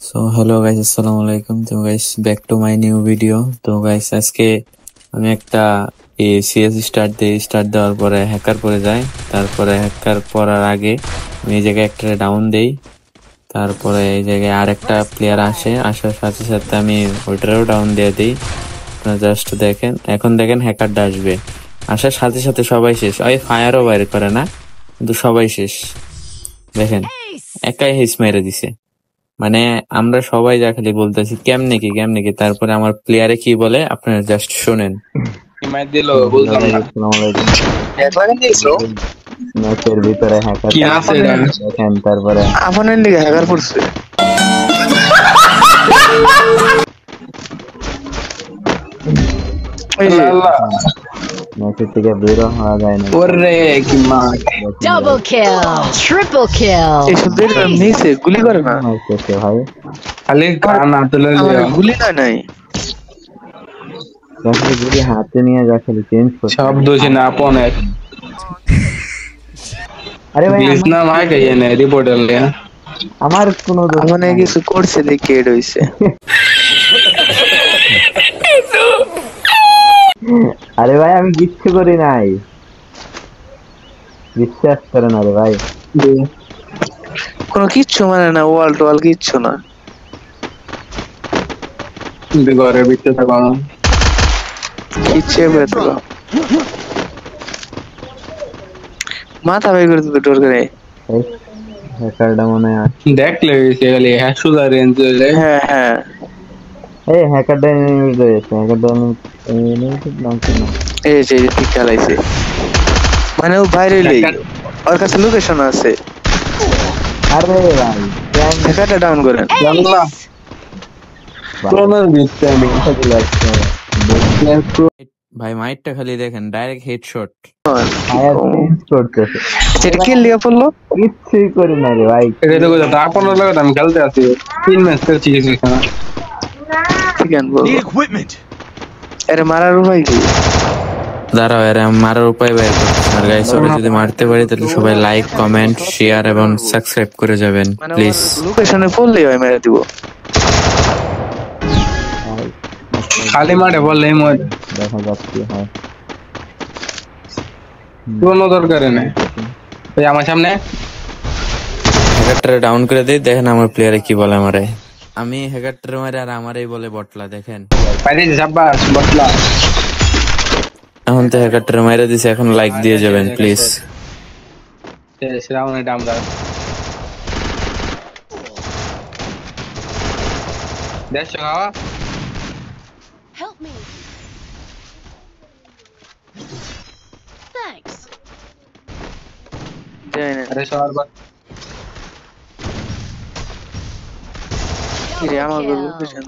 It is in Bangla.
সো হ্যালো গাইস, আসসালামু আলাইকুম। তো guys, back to my new video. তো গাইস, আজকে আমি একটা সিএস স্টার্ট দেওয়ার পরে হ্যাকার পরে যায়। তারপরে হ্যাকার পড়ার আগে আমি এই জায়গায় একটা ডাউন দেই। তারপরে এই জায়গায় আরেকটা প্লেয়ার আসার সাথে সাথে আমি ওইটারও ডাউন দিয়ে দিই। আপনারা জাস্ট দেখেন, এখন দেখেন হ্যাকারটা আসবে। আসার সাথে সাথে সবাই শেষ, ওই ফায়ারও বাইর করে না, কিন্তু সবাই শেষ। দেখেন, একাই হিস মেরে দিছে। মানে আমরা সবাই যা খালি বলতেছি কেমনে কি, তারপরে আমার প্লেয়ারে কি বলে আপনারা জাস্ট শোনেন। হিমায়ত দিল বুঝলাম না। আসসালামু আলাইকুম। এক লাগান দিয়েছো ম্যাচের ভিতরে হ্যাকার কি আছে এটা? দেখেন, তারপরে আপনার লিগে হ্যাকার পড়ছে। আল্লাহ ম্যাচের থেকে বেরো হওয়া যায় না। ওরে কি মা Double kill, triple kill. এসব বের নিচে গুলি করে না, হয়েছে ভাই, খালি কান তুলে গুলি নাই যখন গুলি হাতে নিয়ে যা খালি চেঞ্জ করছে। সব দোষী না আপনের আরে ভাই, প্লিজ না মাই কইয়ে না রিপোর্টার লে আমার কোনো দোষ মানে নাই। কিছু করছে দেখে এড হইছে। আরে ভাই, আমি কিচ্ছু করি নাই, বিশ্বাস করেন। আরে ভাই, কোনো কিচ্ছু মানে না, ওয়াল কিচ্ছু না, ঘরের ভিতরে থাকো কিচ্ছু বেরো মাথা বের করে দিতে ডোর করে হ্যাকারটা মনে হয় দেখলে খালি হ্যাঁ সুদা রেঞ্জ হ্যাঁ হ্যাঁ এই হ্যাকারটা ইউজ হয়েছে। হ্যাকারটা নাম কি না? এই যে ঠিক খেলাইছে, মানে ও বাইরে লই ওর কাছে লোকেশন আছে। আরে ভাই, হ্যাকারটা ডাউন করেন আল্লাহ ভাই মাইটটা খালি দেখেন, ডাইরেক্ট হেডশট সেটা কি লিয়া পড়লো, কিচ্ছুই করি না রে ভাই। এটা তো কথা আপনার লাগে আমি খেলতে আছি 3 ম্যাচ খেলছি এখানে ঠিক আছে আরে মারার উপায় কি? দাঁড়াও, এর মারার উপায় বের করছি। আর গাইস, ওরা যদি মারতে পারি তাহলে সবাই লাইক, কমেন্ট, শেয়ার এবং সাবস্ক্রাইব করে যাবেন প্লিজ। লোকেশনে পড়লেই হয় মেরে দিব, খালি মাঠে বললেই মরে দেখা যাচ্ছে। হয় কোনো দরকার নেই। এই আমার সামনে হ্যাকারটারে ডাউন করে দিই, দেখেন আমার প্লেয়ারে কি বলে আমারে। আমি হ্যাকারটারে মারে আর আমারই বলে বটলা। দেখেন বাইরে যাবাস বটলা, এখন তো হ্যাকারটারে মাইরা দিছে, এখন লাইক দিয়ে যাবেন প্লিজ। শ্রাবণের ডামরা দেখছো খাওয়া Help me. Thanks. আরে সবার Double আমার kill. লোকেশন